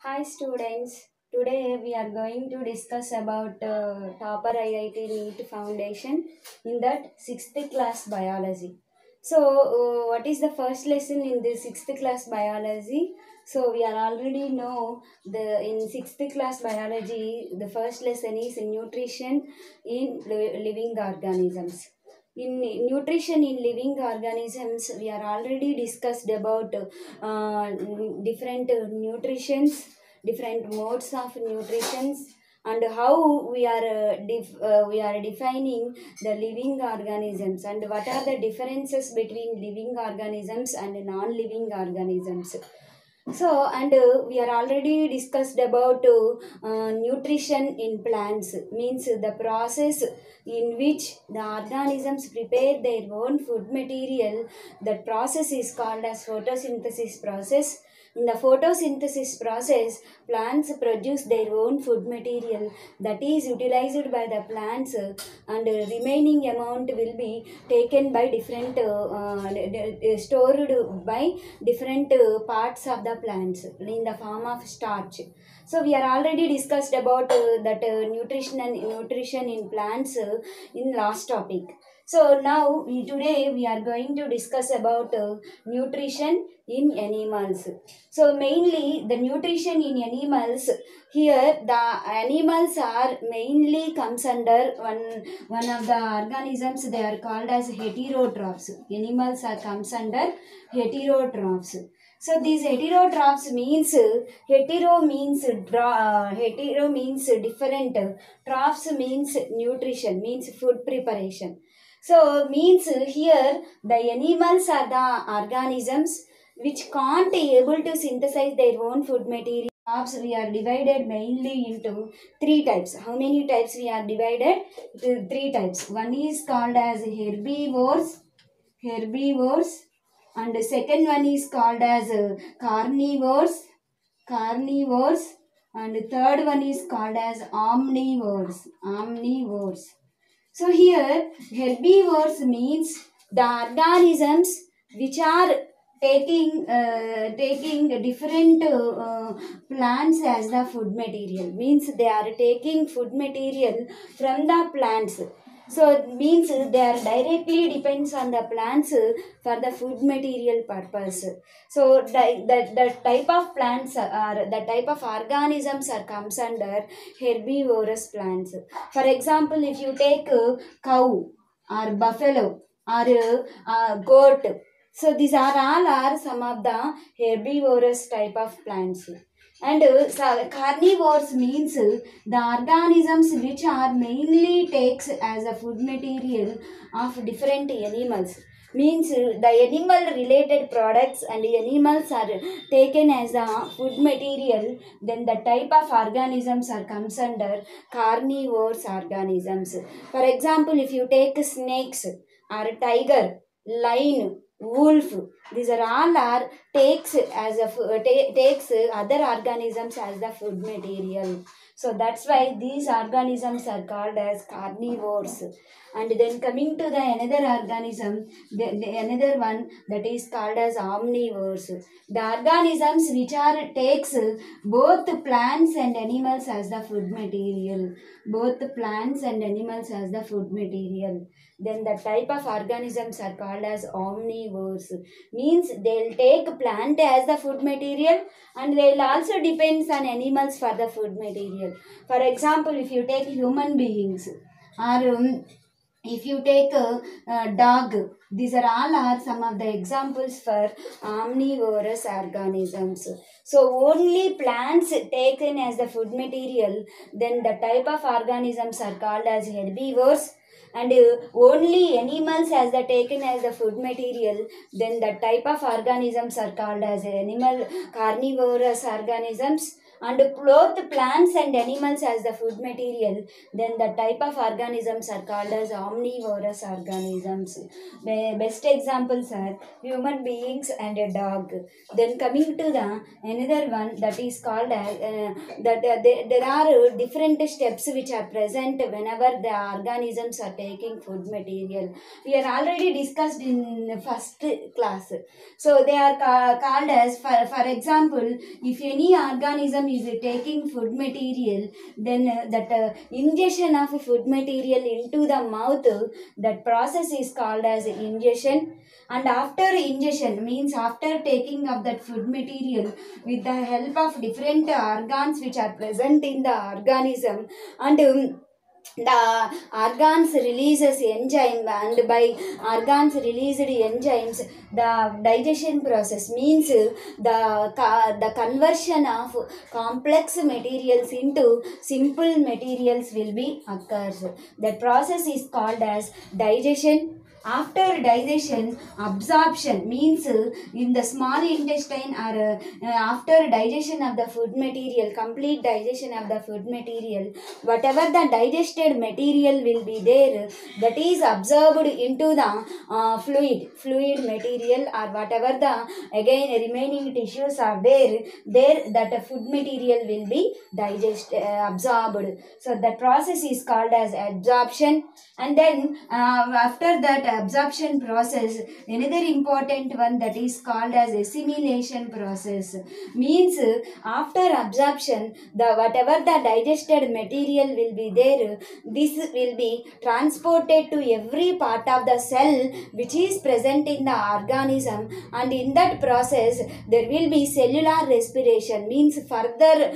Hi students, today we are going to discuss about Topper IIT NEET Foundation in that 6th class biology. What is the first lesson in the 6th class biology? So we are already know the in 6th class biology the first lesson is nutrition in living organisms. In nutrition in living organisms, we are already discussed about different nutritions, different modes of nutritions, and how we are defining the living organisms and what are the differences between living organisms and non-living organisms. We are already discussed about nutrition in plants, means the process in which the organisms prepare their own food material. That process is called as photosynthesis process. In the photosynthesis process, plants produce their own food material that is utilized by the plants, and remaining amount will be taken by different stored by different parts of the plants in the form of starch. So we are already discussed about that nutrition in plants in last topic. So now today we are going to discuss about nutrition in animals. So mainly the nutrition in animals, here the animals are mainly comes under one of the organisms. They are called as heterotrophs. Animals are comes under heterotrophs. So these heterotrophs means hetero means different. Trophs means nutrition, means food preparation. So means here the animals are the organisms which can't able to synthesize their own food material. Crops we are divided mainly into three types. How many types we are divided? Three types. One is called as herbivores, and the second one is called as carnivores, and the third one is called as omnivores. So here herbivores means the organisms which are taking different plants as the food material, means they are taking food material from the plants. So it means they are directly depends on the plants for the food material purpose. So the type of plants are the type of organisms are comes under herbivorous plants. For example, if you take a cow or buffalo or goat, so these are all are some of the herbivorous type of plants. And carnivores means the organisms which are mainly takes as a food material of different animals, means the animal related products and animals are taken as a food material. Then the type of organisms are comes under carnivores organisms. For example, if you take snakes or tiger, lion, wolf, these are all are takes as a takes other organisms as the food material. So that's why these organisms are called as carnivores. And then coming to the another organism, the another one that is called as omnivores. The organisms which are takes both plants and animals as the food material. Both plants and animals as the food material. Then the type of organisms are called as omnivores. Means they'll take plant as the food material and they'll also depends on animals for the food material. For example, if you take human beings or if you take a dog, these are all are some of the examples for omnivorous organisms. So only plants taken as the food material, then the type of organisms are called as herbivores, and only animals as the taken as the food material, then the type of organisms are called as animal carnivorous organisms, and both plants and animals as the food material, then the type of organisms are called as omnivorous organisms. Best examples are human beings and a dog. Then coming to the another one that is called as there are different steps which are present whenever the organisms are taking food material. We are already discussed in first class. So they are called as, for example, if any organism is taking food material, then that ingestion of food material into the mouth, that process is called as ingestion. And after ingestion means after taking of that food material with the help of different organs which are present in the organism, and the organs releases enzyme, and by organs released enzymes, the digestion process means the conversion of complex materials into simple materials will be occurs. That process is called as digestion. After digestion, absorption means in the small intestine, or after digestion of the food material, complete digestion of the food material, whatever the digested material will be there, that is absorbed into the fluid material, or whatever the again remaining tissues are there that food material will be absorbed. So that process is called as absorption. And then after that absorption process, another important one, that is called as assimilation process. Means after absorption, the whatever the digested material will be there, this will be transported to every part of the cell which is present in the organism, and in that process there will be cellular respiration, means further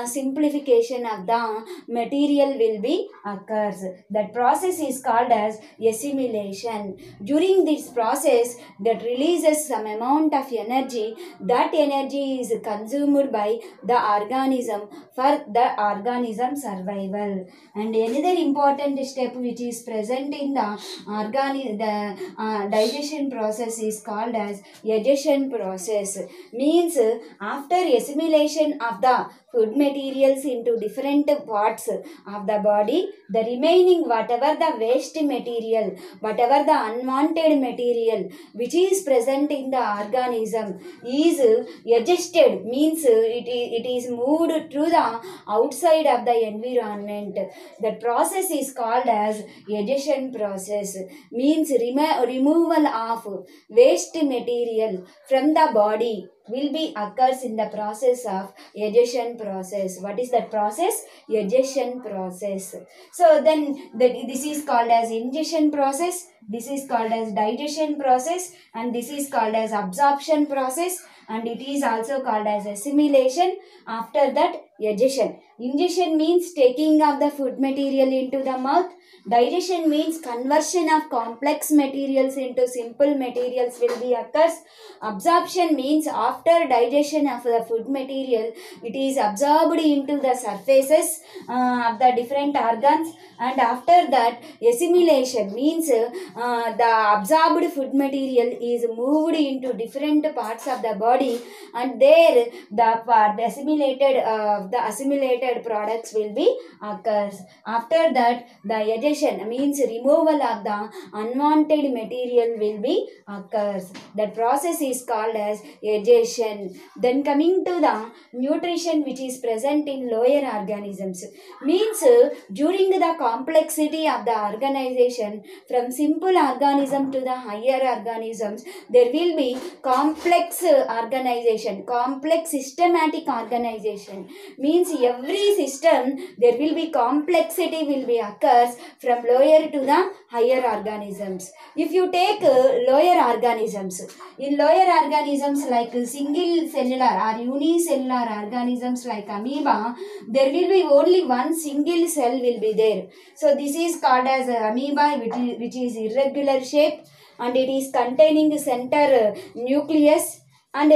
simplification of the material will be occurs. That process is called as assimilation. During this process, that releases some amount of energy. That energy is consumed by the organism for the organism survival. And another important step which is present in the digestion process is called as digestion process. Means after assimilation of the food materials into different parts of the body, the remaining whatever the waste material, whatever the unwanted material which is present in the organism is adjusted, means it is moved through the outside of the environment. That process is called as digestion process. Means removal of waste material from the body will be occurs in the process of digestion process. What is that process? Digestion process. So then this is called as ingestion process, this is called as digestion process, and this is called as absorption process, and it is also called as assimilation. After that, digestion. Ingestion means taking of the food material into the mouth. Digestion means conversion of complex materials into simple materials will be occurs. Absorption means after digestion of the food material, it is absorbed into the surfaces of the different organs. And after that, assimilation means the absorbed food material is moved into different parts of the body, and there the assimilated products will be occurs. After that, the digestion means removal of the unwanted material will be occurs. That process is called as digestion. Then coming to the nutrition which is present in lower organisms, means during the complexity of the organization from simple organism to the higher organisms, there will be complex organization, complex systematic organization. Means every system there will be complexity will be occurs from lower to the higher organisms. If you take lower organisms, in lower organisms like single cellular or unicellular organisms like amoeba, there will be only one single cell will be there. So this is called as amoeba, which is irregular shape, and it is containing center nucleus. And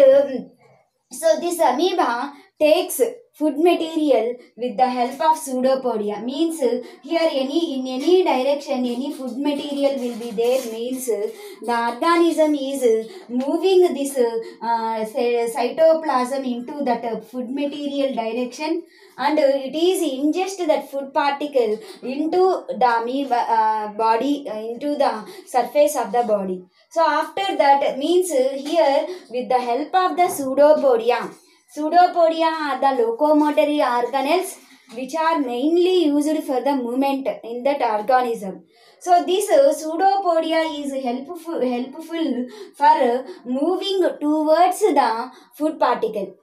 so this amoeba takes food material with the help of pseudopodia. Means here in any direction any food material will be there, means the organism is moving this cytoplasm into that food material direction, and it is ingest that food particle into the amoeba body, into the surface of the body. So after that, means here with the help of the pseudopodia are the locomotory organelles, which are mainly used for the movement in that organism. So this pseudopodia is helpful for moving towards the food particle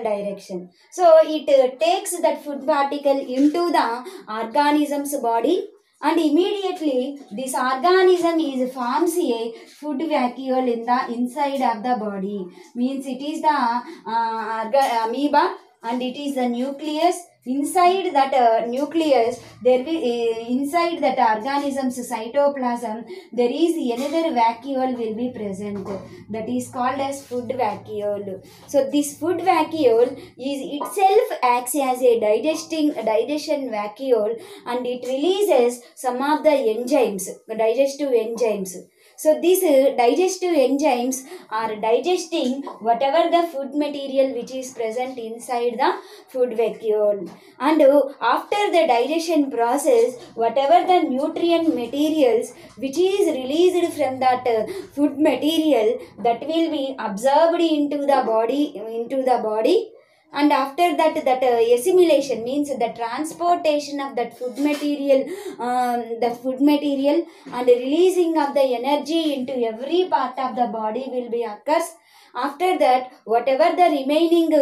direction. So it takes that food particle into the organism's body, and immediately this organism is forms a food vacuole in the inside of the body. Means it is the amoeba, and it is the nucleus. Inside that nucleus, there will inside that organism's cytoplasm, there is another vacuole will be present, that is called as food vacuole. So this food vacuole is itself acts as a digestion vacuole, and it releases some of the enzymes, the digestive enzymes. So these digestive enzymes are digesting whatever the food material which is present inside the food vacuole. And after the digestion process, whatever the nutrient materials which is released from that food material, that will be absorbed into the body. And after that assimilation, means the transportation of that food material and releasing of the energy into every part of the body will be occurs. After that, whatever the remaining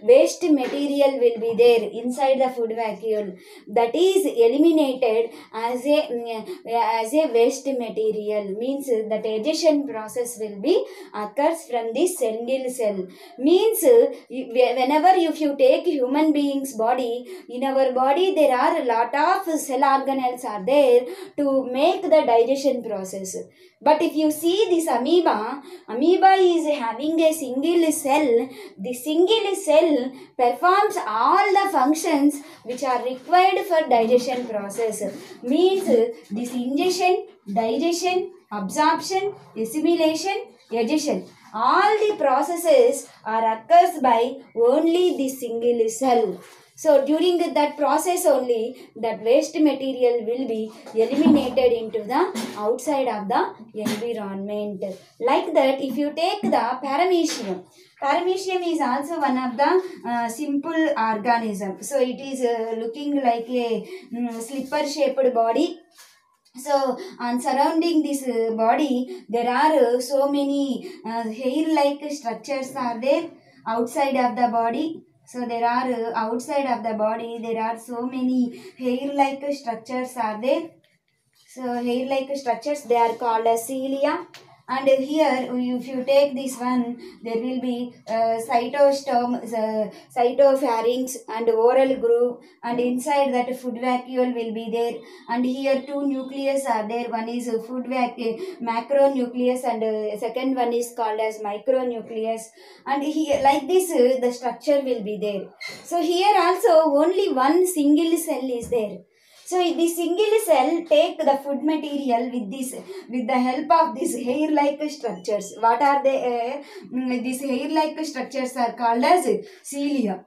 waste material will be there inside the food vacuole, that is eliminated as a waste material. Means the digestion process will be occurs from this single cell. Means whenever if you take human being's body, in our body there are a lot of cell organelles are there to make the digestion process. But if you see this amoeba is having a single cell. The single cell performs all the functions which are required for digestion process. Means this ingestion, digestion, absorption, assimilation, digestion, all the processes are occurs by only the single cell. So during that process only, that waste material will be eliminated into the outside of the environment. Like that, if you take the paramecium is also one of the simple organism. So it is looking like a slipper shaped body. So on surrounding this body, there are so many hair-like structures are there outside of the body. So there are outside of the body, there are so many hair-like structures are there. So hair-like structures, they are called as cilia. And here, if you take this one, there will be cytostome, cytopharynx and oral groove, and inside that food vacuole will be there. And here two nucleus are there. One is macronucleus, and second one is called as micronucleus. And here, like this, the structure will be there. So here also only one single cell is there. So the single cell take the food material with the help of these hair-like structures. What are they? These hair-like structures are called as cilia.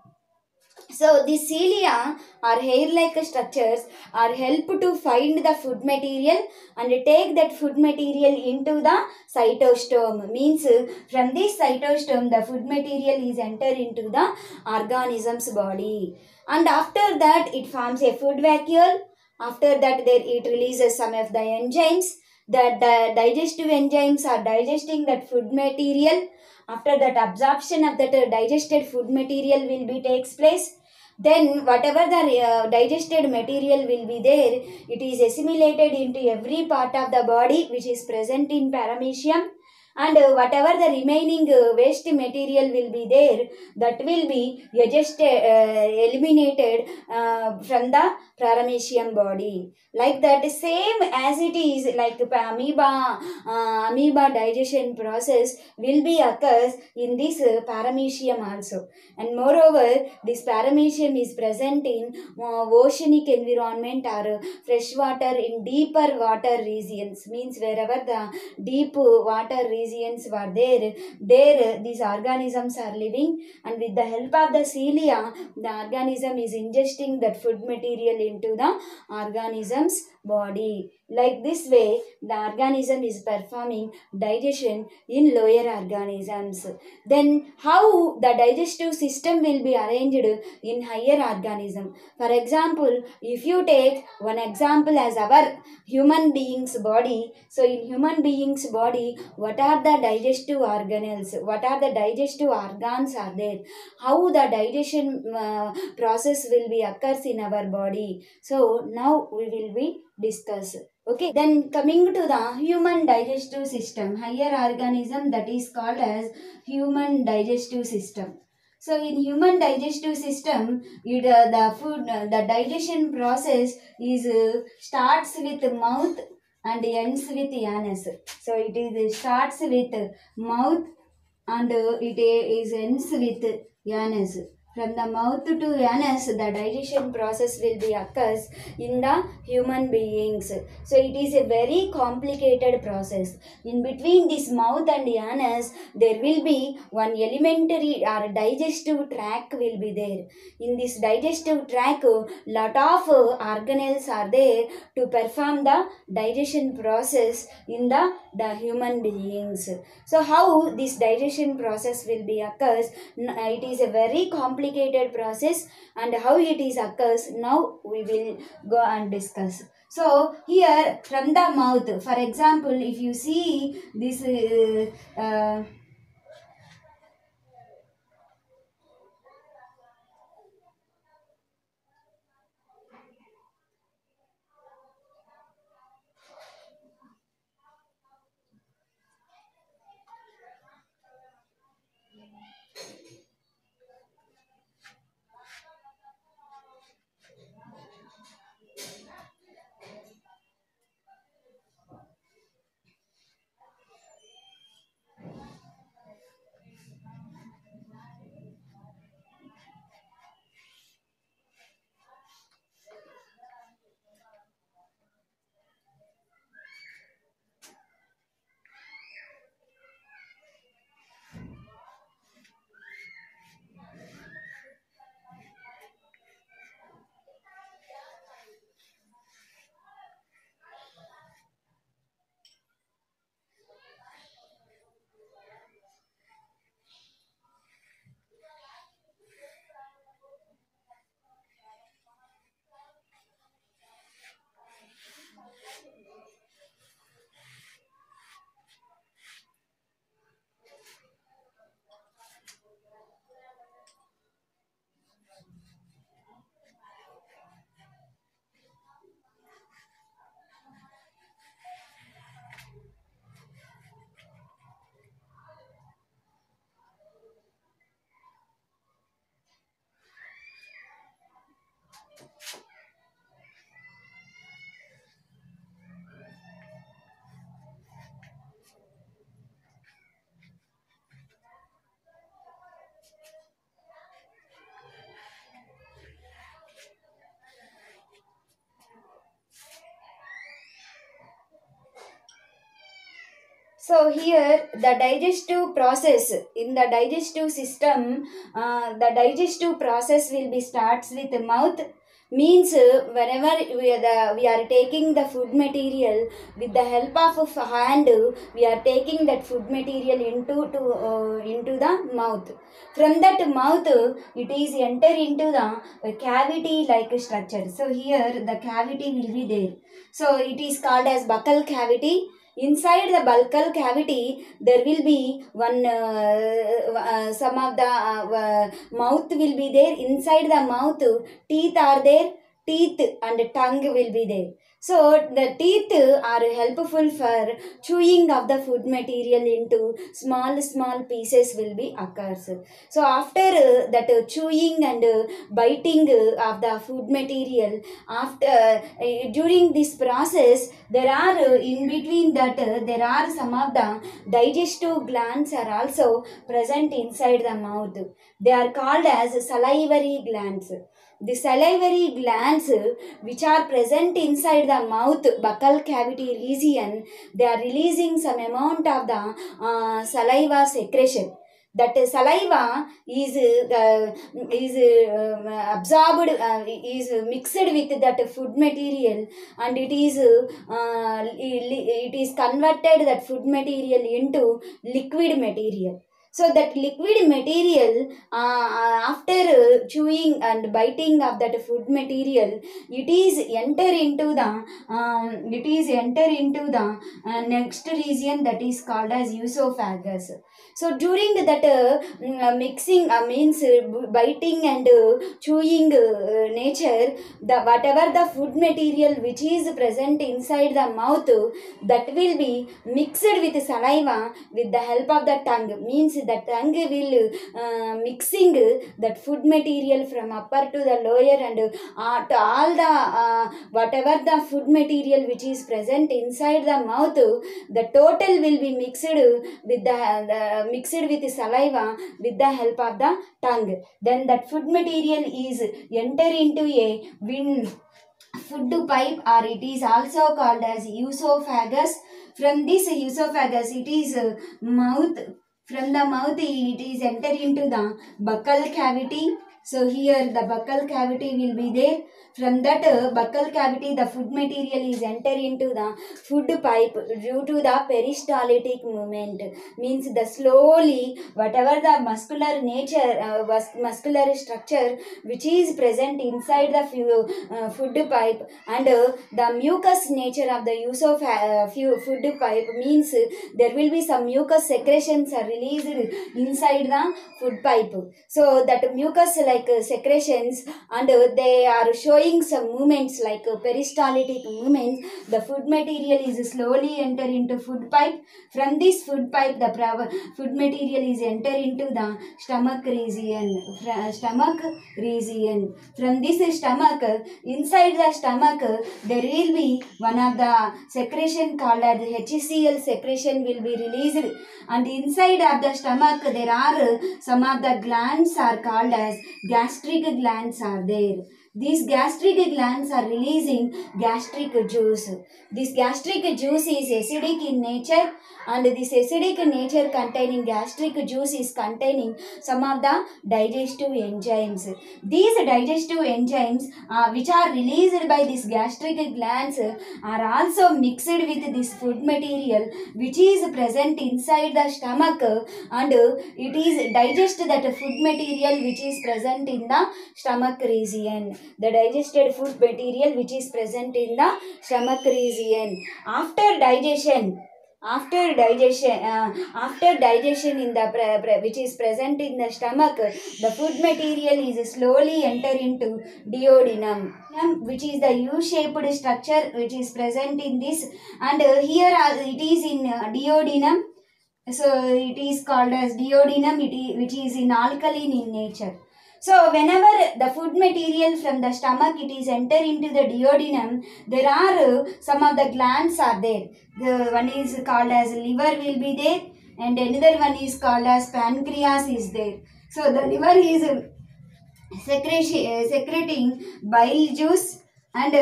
So the cilia or hair-like structures are help to find the food material and take that food material into the cytostome. Means from this cytostome, the food material is enter into the organism's body. And after that, it forms a food vacuole. After that, it releases some of the enzymes. The digestive enzymes are digesting that food material. After that, absorption of that digested food material will be takes place. Then whatever the digested material will be there, it is assimilated into every part of the body which is present in paramecium. And whatever the remaining waste material will be there, that will be eliminated from the paramecium body. Like that, same as it is like amoeba digestion process will be occurs in this paramecium also. And moreover, this paramecium is present in oceanic environment or freshwater in deeper water regions. Means wherever the deep water regions were there these organisms are living, and with the help of the cilia, the organism is ingesting that food material into the organism's body. Like this way, the organism is performing digestion in lower organisms. Then how the digestive system will be arranged in higher organism? For example, if you take one example as our human being's body, so in human being's body, what are the digestive organelles? What are the digestive organs are there? How the digestion process will be occurs in our body? So now we will be discuss. Okay, then coming to the human digestive system, higher organism, that is called as human digestive system. So in human digestive system, the food, the digestion process is starts with mouth and ends with anus. So it is starts with mouth and it is ends with anus. From the mouth to anus, the digestion process will be occurs in the human beings. So it is a very complicated process. In between this mouth and anus, there will be one elementary or digestive tract will be there. In this digestive tract, lot of organelles are there to perform the digestion process in the human beings. So how this digestion process will be occurs? It is a very complicated process, and how it is occurs now we will go and discuss. So here from the mouth, for example, if you see this so here the digestive process in the digestive system, the digestive process will be starts with the mouth. Means whenever we are taking the food material with the help of a hand, we are taking that food material into the mouth. From that mouth, it is enter into the cavity like structure. So here the cavity will be there. So it is called as buccal cavity. Inside the buccal cavity, there will be one some of the mouth will be there. Inside the mouth, teeth are there. Teeth and tongue will be there. So the teeth are helpful for chewing of the food material into small pieces will be occurs. So after chewing and biting of the food material, after during this process, there are in between that there are some of the digestive glands are also present inside the mouth. They are called as salivary glands. The salivary glands which are present inside the mouth buccal cavity region, they are releasing some amount of the saliva secretion. that saliva is absorbed, is mixed with that food material, and it is converted that food material into liquid material. So that liquid material, after chewing and biting of that food material, it is enter into the next region, that is called as esophagus. So during that mixing, means biting and chewing nature, the whatever the food material which is present inside the mouth, that will be mixed with saliva with the help of the tongue. Means the tongue will mixing that food material from upper to the lower, and to all the whatever the food material which is present inside the mouth, the total will be mixed with mixed with saliva with the help of the tongue. Then that food material is enter into a food pipe, or it is also called as esophagus. From this esophagus, it is mouth. From the mouth, it is enter into the buccal cavity. So here the buccal cavity will be there. From that buccal cavity, the food material is enter into the food pipe due to the peristaltic movement. Means the slowly whatever the muscular nature, muscular structure which is present inside the food pipe, and the mucus nature of the food pipe, means there will be some mucus secretions are released inside the food pipe. So that mucus like secretions, and they are showing some movements like peristaltic movements. The food material is slowly enter into food pipe. From this food pipe, the food material is enter into the stomach region. From this stomach, inside the stomach, there will be one of the secretion called as HCl secretion will be released, and inside of the stomach there are some of the glands are called as gastric glands are there. These gastric glands are releasing gastric juice. This gastric juice is acidic in nature, and this acidic nature containing gastric juice is containing some of the digestive enzymes. These digestive enzymes which are released by these gastric glands are also mixed with this food material which is present inside the stomach, and it is digest that food material which is present in the stomach region. The digested food material which is present in the stomach region. After digestion in the which is present in the stomach, the food material is slowly enter into duodenum, which is the U-shaped structure which is present in this, and here it is in duodenum. So it is called as duodenum, which is in alkaline in nature. So whenever the food material from the stomach it is enter into the duodenum, there are some of the glands are there. The one is called as liver will be there, and another one is called as pancreas is there. So the liver is secreting bile juice, and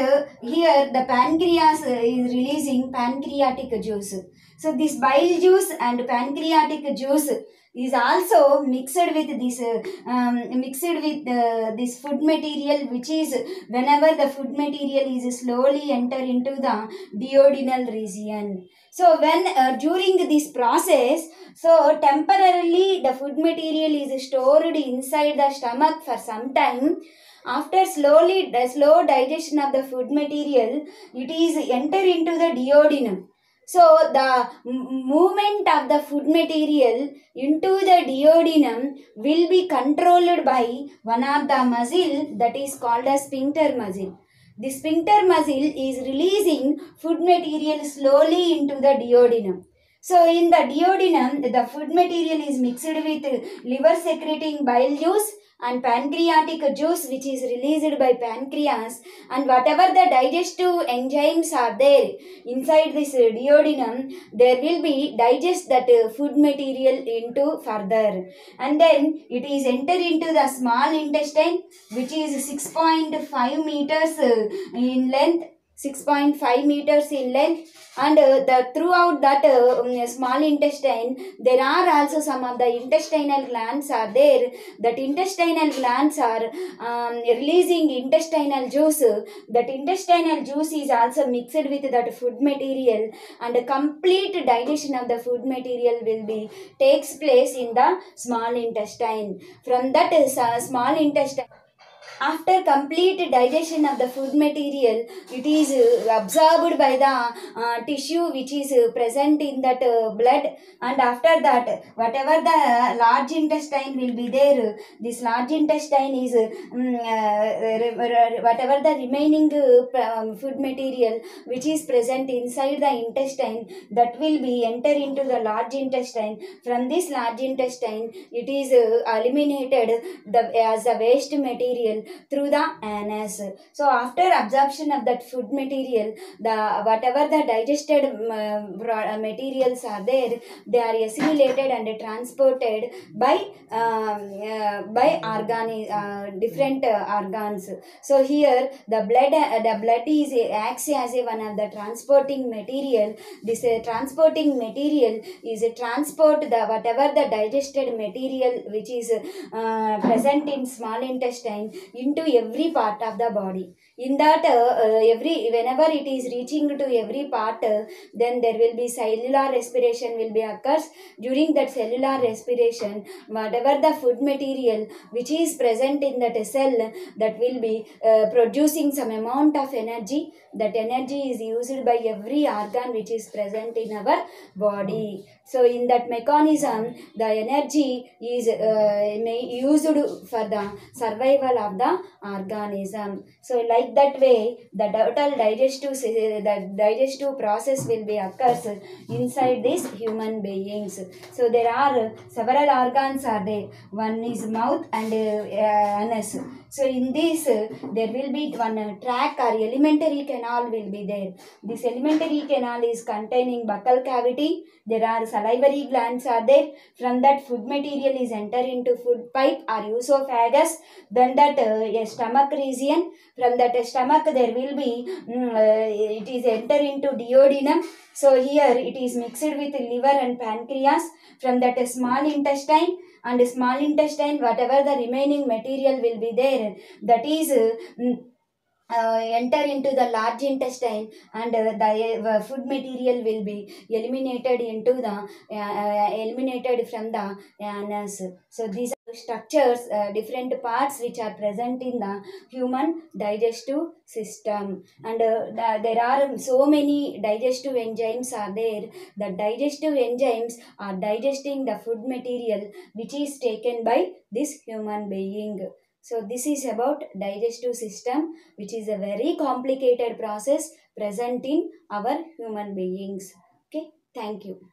here the pancreas is releasing pancreatic juice. So this bile juice and pancreatic juice is also mixed with this food material, which is whenever the food material is slowly enter into the duodenal region. So when during this process, so temporarily the food material is stored inside the stomach for some time. After the slow digestion of the food material, it is enter into the duodenum. So the movement of the food material into the duodenum will be controlled by one of the muscle that is called as sphincter muscle. The sphincter muscle is releasing food material slowly into the duodenum. So in the duodenum, the food material is mixed with liver secreting bile juice and pancreatic juice which is released by pancreas, and whatever the digestive enzymes are there inside this duodenum, there will be digest that food material into further, and then it is enter into the small intestine which is 6.5 meters in length. 6.5 meters in length, and throughout that small intestine there are also some of the intestinal glands are there. That intestinal glands are releasing intestinal juice. That intestinal juice is also mixed with that food material, and a complete digestion of the food material will be takes place in the small intestine. From that small intestine, after complete digestion of the food material, it is absorbed by the tissue which is present in that blood, and after that whatever the large intestine will be there, this large intestine is whatever the remaining food material which is present inside the intestine, that will be enter into the large intestine. From this large intestine it is eliminated as a waste material through the anus. So after absorption of that food material, the whatever the digested materials are there, they are assimilated and transported by different organs. So here the blood is acts as a one of the transporting material. This transporting material is a transport the whatever the digested material which is present in small intestine into every part of the body. In that every whenever it is reaching to every part, then there will be cellular respiration will be occurs. During that cellular respiration, whatever the food material which is present in that cell, that will be producing some amount of energy. That energy is used by every organ which is present in our body. So in that mechanism, the energy is used for the survival of the organism. So like that way, the total digestive process will be occurs inside these human beings. So there are several organs are there. One is mouth and anus. So in this there will be one tract or alimentary canal will be there. This alimentary canal is containing buccal cavity. There are salivary glands are there. From that food material is enter into food pipe or esophagus. Then that stomach region. From that stomach there will be it is enter into duodenum. So here it is mixed with liver and pancreas. From that small intestine, and small intestine whatever the remaining material will be there, that is enter into the large intestine, and the food material will be eliminated into the eliminated from the anus. So these are structures, different parts which are present in the human digestive system, and there are so many digestive enzymes are there. The digestive enzymes are digesting the food material which is taken by this human being. So this is about digestive system, which is a very complicated process present in our human beings. Okay, thank you.